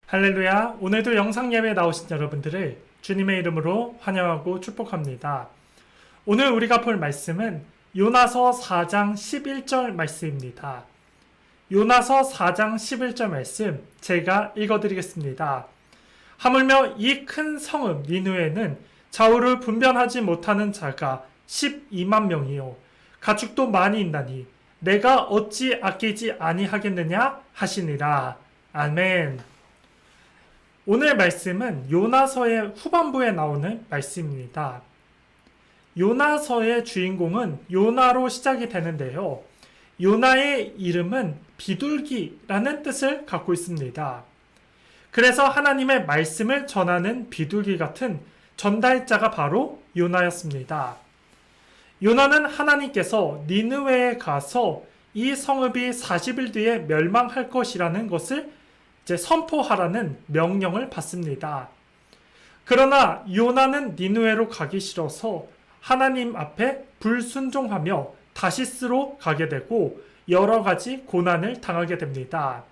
할렐루야. 오늘도 영상 예배에 나오신 여러분들을 주님의 이름으로 환영하고 축복합니다. 오늘 우리가 볼 말씀은 요나서 4장 11절 말씀입니다. 요나서 4장 11절 말씀 제가 읽어드리겠습니다. 하물며 이 큰 성읍 니느웨는 좌우를 분별하지 못하는 자가 12만 명이요 가축도 많이 있나니 내가 어찌 아끼지 아니하겠느냐 하시니라. 아멘. 오늘 말씀은 요나서의 후반부에 나오는 말씀입니다. 요나서의 주인공은 요나로 시작이 되는데요. 요나의 이름은 비둘기라는 뜻을 갖고 있습니다. 그래서 하나님의 말씀을 전하는 비둘기 같은 전달자가 바로 요나였습니다. 요나는 하나님께서 니느웨에 가서 이 성읍이 40일 뒤에 멸망할 것이라는 것을 선포하라는 명령을 받습니다. 그러나 요나는 니느웨로 가기 싫어서 하나님 앞에 불순종하며 다시스로 가게 되고 여러 가지 고난을 당하게 됩니다.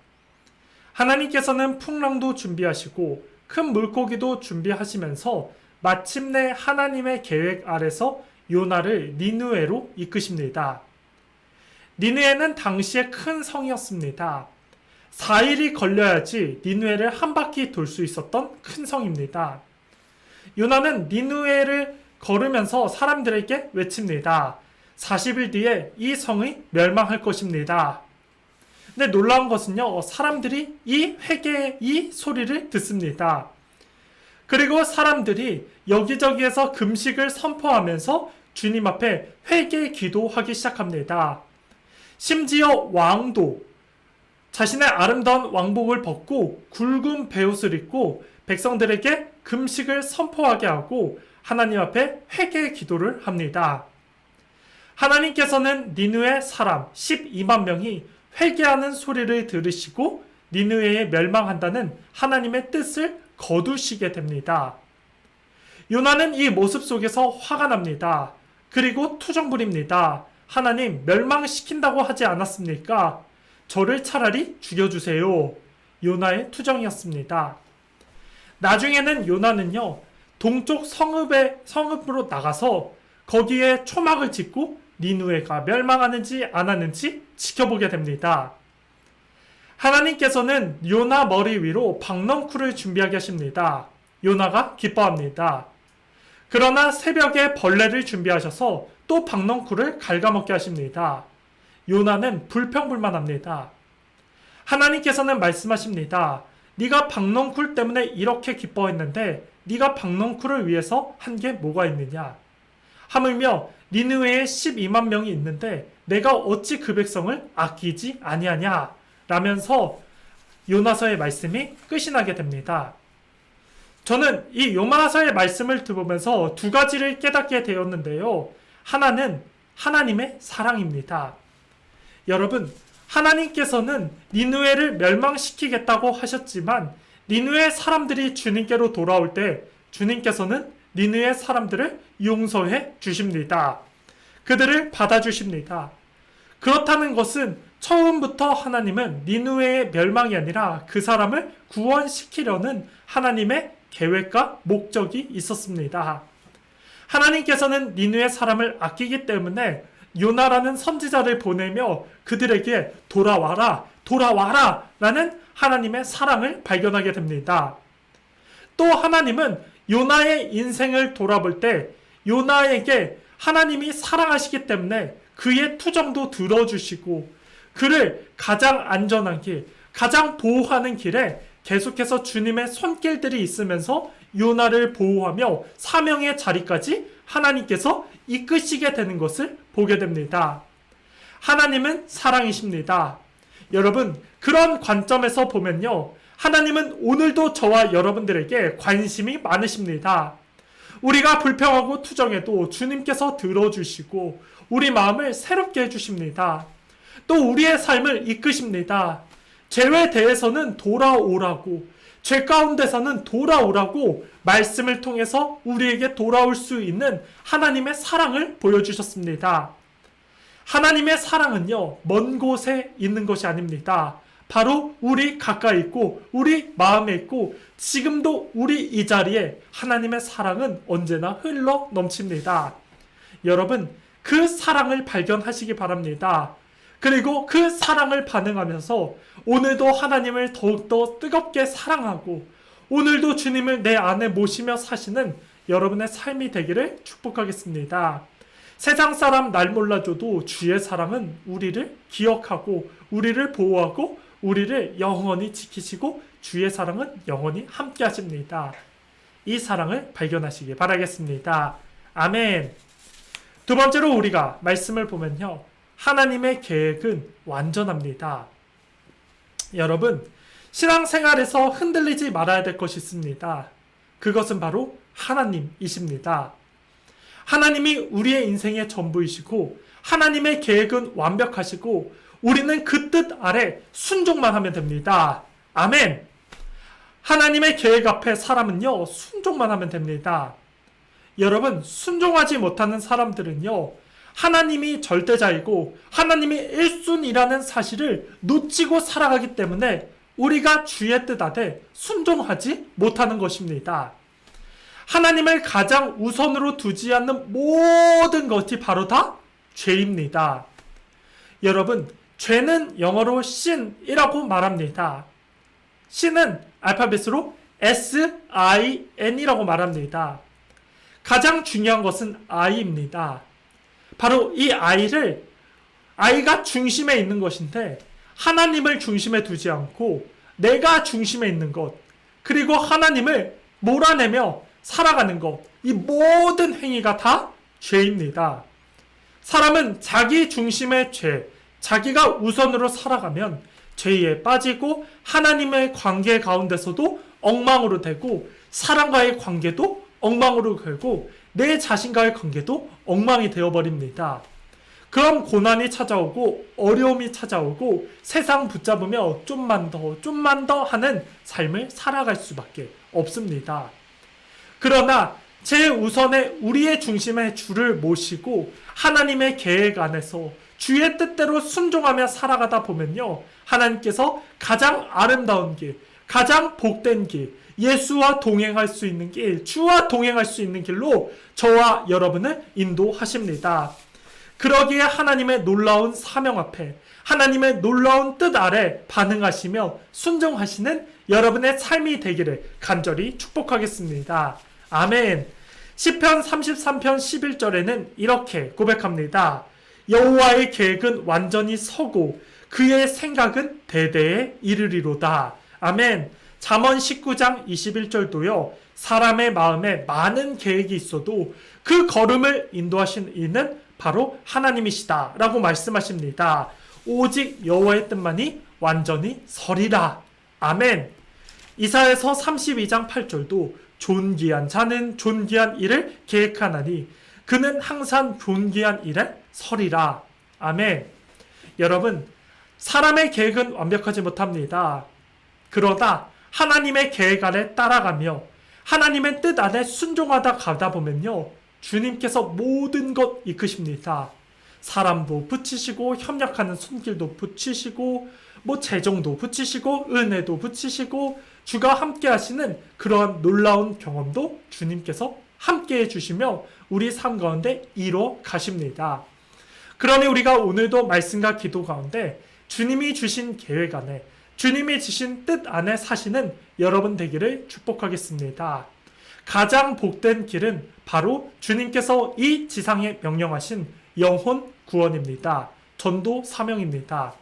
하나님께서는 풍랑도 준비하시고 큰 물고기도 준비하시면서 마침내 하나님의 계획 아래서 요나를 니느웨로 이끄십니다. 니느웨는 당시에 큰 성이었습니다. 4일이 걸려야지 니느웨를 한 바퀴 돌 수 있었던 큰 성입니다. 요나는 니느웨를 걸으면서 사람들에게 외칩니다. 40일 뒤에 이 성이 멸망할 것입니다. 근데 놀라운 것은요, 사람들이 이 회개의 이 소리를 듣습니다. 그리고 사람들이 여기저기에서 금식을 선포하면서 주님 앞에 회개 기도하기 시작합니다. 심지어 왕도 자신의 아름다운 왕복을 벗고 굵은 베옷을 입고 백성들에게 금식을 선포하게 하고 하나님 앞에 회개의 기도를 합니다. 하나님께서는 니느웨 사람 12만 명이 회개하는 소리를 들으시고 니느웨에 멸망한다는 하나님의 뜻을 거두시게 됩니다. 요나는 이 모습 속에서 화가 납니다. 그리고 투정 부립니다. 하나님 멸망시킨다고 하지 않았습니까? 저를 차라리 죽여주세요. 요나의 투정이었습니다. 나중에는 요나는요, 동쪽 성읍으로 나가서 거기에 초막을 짓고 니느웨가 멸망하는지 안 하는지 지켜보게 됩니다. 하나님께서는 요나 머리 위로 박넝쿨을 준비하게 하십니다. 요나가 기뻐합니다. 그러나 새벽에 벌레를 준비하셔서 또 박넝쿨을 갉아먹게 하십니다. 요나는 불평불만합니다. 하나님께서는 말씀하십니다. 네가 박넝쿨 때문에 이렇게 기뻐했는데 네가 박넝쿨을 위해서 한 게 뭐가 있느냐? 하물며 니느웨에 12만 명이 있는데 내가 어찌 그 백성을 아끼지 아니하냐? 라면서 요나서의 말씀이 끝이 나게 됩니다. 저는 이 요나서의 말씀을 들으면서 두 가지를 깨닫게 되었는데요. 하나는 하나님의 사랑입니다. 여러분, 하나님께서는 니느웨를 멸망시키겠다고 하셨지만 니느웨 사람들이 주님께로 돌아올 때 주님께서는 니느웨 사람들을 용서해 주십니다. 그들을 받아주십니다. 그렇다는 것은 처음부터 하나님은 니느웨의 멸망이 아니라 그 사람을 구원시키려는 하나님의 계획과 목적이 있었습니다. 하나님께서는 니느웨 사람을 아끼기 때문에 요나라는 선지자를 보내며 그들에게 돌아와라, 돌아와라 라는 하나님의 사랑을 발견하게 됩니다. 또 하나님은 요나의 인생을 돌아볼 때 요나에게 하나님이 사랑하시기 때문에 그의 투정도 들어주시고 그를 가장 안전한 길, 가장 보호하는 길에 계속해서 주님의 손길들이 있으면서 요나를 보호하며 사명의 자리까지 하나님께서 이끄시게 되는 것을 보게 됩니다. 하나님은 사랑이십니다. 여러분, 그런 관점에서 보면요, 하나님은 오늘도 저와 여러분들에게 관심이 많으십니다. 우리가 불평하고 투정해도 주님께서 들어주시고 우리 마음을 새롭게 해주십니다. 또 우리의 삶을 이끄십니다. 죄에 대해서는 돌아오라고, 죄 가운데서는 돌아오라고 말씀을 통해서 우리에게 돌아올 수 있는 하나님의 사랑을 보여주셨습니다. 하나님의 사랑은요, 먼 곳에 있는 것이 아닙니다. 바로 우리 가까이 있고 우리 마음에 있고 지금도 우리 이 자리에 하나님의 사랑은 언제나 흘러 넘칩니다. 여러분, 그 사랑을 발견하시기 바랍니다. 그리고 그 사랑을 반응하면서 오늘도 하나님을 더욱더 뜨겁게 사랑하고 오늘도 주님을 내 안에 모시며 사시는 여러분의 삶이 되기를 축복하겠습니다. 세상 사람 날 몰라줘도 주의 사랑은 우리를 기억하고 우리를 보호하고 우리를 영원히 지키시고 주의 사랑은 영원히 함께 하십니다. 이 사랑을 발견하시기 바라겠습니다. 아멘. 두 번째로 우리가 말씀을 보면요, 하나님의 계획은 완전합니다. 여러분, 신앙생활에서 흔들리지 말아야 될 것이 있습니다. 그것은 바로 하나님이십니다. 하나님이 우리의 인생의 전부이시고 하나님의 계획은 완벽하시고 우리는 그 뜻 아래 순종만 하면 됩니다. 아멘. 하나님의 계획 앞에 사람은요, 순종만 하면 됩니다. 여러분, 순종하지 못하는 사람들은요, 하나님이 절대자이고 하나님이 1순위라는 사실을 놓치고 살아가기 때문에 우리가 주의 뜻 아래 순종하지 못하는 것입니다. 하나님을 가장 우선으로 두지 않는 모든 것이 바로 다 죄입니다. 여러분, 죄는 영어로 sin이라고 말합니다. sin은 알파벳으로 SIN이라고 말합니다. 가장 중요한 것은 I입니다. 바로 이 I가 중심에 있는 것인데 하나님을 중심에 두지 않고 내가 중심에 있는 것, 그리고 하나님을 몰아내며 살아가는 것, 이 모든 행위가 다 죄입니다. 사람은 자기 중심의 죄, 자기가 우선으로 살아가면 죄에 빠지고 하나님의 관계 가운데서도 엉망으로 되고 사람과의 관계도 엉망으로 되고 내 자신과의 관계도 엉망이 되어버립니다. 그럼 고난이 찾아오고 어려움이 찾아오고 세상 붙잡으며 좀만 더 하는 삶을 살아갈 수밖에 없습니다. 그러나 제우선에 우리의 중심에 주를 모시고 하나님의 계획 안에서 주의 뜻대로 순종하며 살아가다 보면요, 하나님께서 가장 아름다운 길, 가장 복된 길, 예수와 동행할 수 있는 길, 주와 동행할 수 있는 길로 저와 여러분을 인도하십니다. 그러기에 하나님의 놀라운 사명 앞에 하나님의 놀라운 뜻 아래 반응하시며 순종하시는 여러분의 삶이 되기를 간절히 축복하겠습니다. 아멘. 시편 33편 11절에는 이렇게 고백합니다. 여호와의 계획은 완전히 서고 그의 생각은 대대에 이르리로다. 아멘. 잠언 19장 21절도요. 사람의 마음에 많은 계획이 있어도 그 걸음을 인도하신 이는 바로 하나님이시다 라고 말씀하십니다. 오직 여호와의 뜻만이 완전히 서리라. 아멘. 이사야서 32장 8절도 존귀한 자는 존귀한 일을 계획하나니 그는 항상 존귀한 일에 서리라. 아멘. 여러분, 사람의 계획은 완벽하지 못합니다. 그러다 하나님의 계획 아래 따라가며 하나님의 뜻 안에 순종하다 가다 보면요, 주님께서 모든 것 이끄십니다. 사람도 붙이시고 협력하는 손길도 붙이시고 재정도 붙이시고 은혜도 붙이시고 주가 함께 하시는 그러한 놀라운 경험도 주님께서 함께 해주시며 우리 삶 가운데 이루어 가십니다. 그러니 우리가 오늘도 말씀과 기도 가운데 주님이 주신 계획 안에 주님이 주신 뜻 안에 사시는 여러분 되기를 축복하겠습니다. 가장 복된 길은 바로 주님께서 이 지상에 명령하신 영혼 구원입니다. 전도 사명입니다.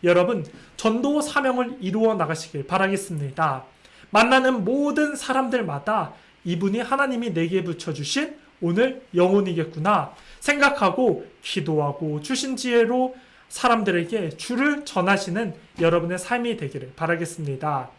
여러분, 전도 사명을 이루어 나가시길 바라겠습니다. 만나는 모든 사람들마다 이분이 하나님이 내게 붙여주신 오늘 영혼이겠구나 생각하고 기도하고 주신 지혜로 사람들에게 주를 전하시는 여러분의 삶이 되기를 바라겠습니다.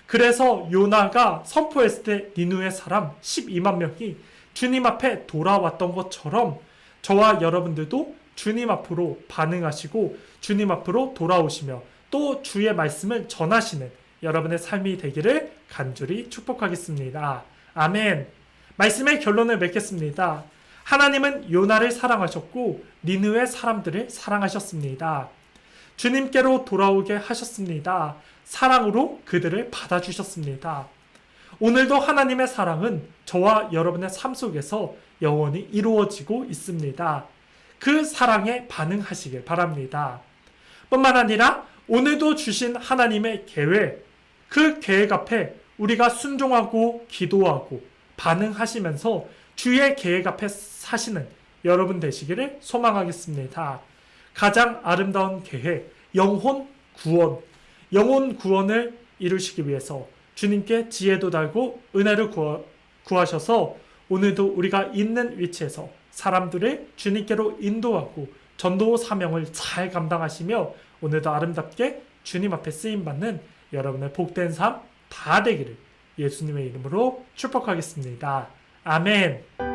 그래서 요나가 선포했을 때 니누의 사람 12만 명이 주님 앞에 돌아왔던 것처럼 저와 여러분들도 주님 앞으로 반응하시고 주님 앞으로 돌아오시며 또 주의 말씀을 전하시는 여러분의 삶이 되기를 간절히 축복하겠습니다. 아멘. 말씀의 결론을 맺겠습니다. 하나님은 요나를 사랑하셨고 니느웨 사람들을 사랑하셨습니다. 주님께로 돌아오게 하셨습니다. 사랑으로 그들을 받아주셨습니다. 오늘도 하나님의 사랑은 저와 여러분의 삶 속에서 영원히 이루어지고 있습니다. 그 사랑에 반응하시길 바랍니다. 뿐만 아니라 오늘도 주신 하나님의 계획, 그 계획 앞에 우리가 순종하고 기도하고 반응하시면서 주의 계획 앞에 사시는 여러분 되시기를 소망하겠습니다. 가장 아름다운 계획, 영혼 구원을 이루시기 위해서 주님께 지혜도 달고 은혜를 구하셔서 오늘도 우리가 있는 위치에서 사람들을 주님께로 인도하고 전도 사명을 잘 감당하시며 오늘도 아름답게 주님 앞에 쓰임받는 여러분의 복된 삶 다 되기를 예수님의 이름으로 축복하겠습니다. 아멘.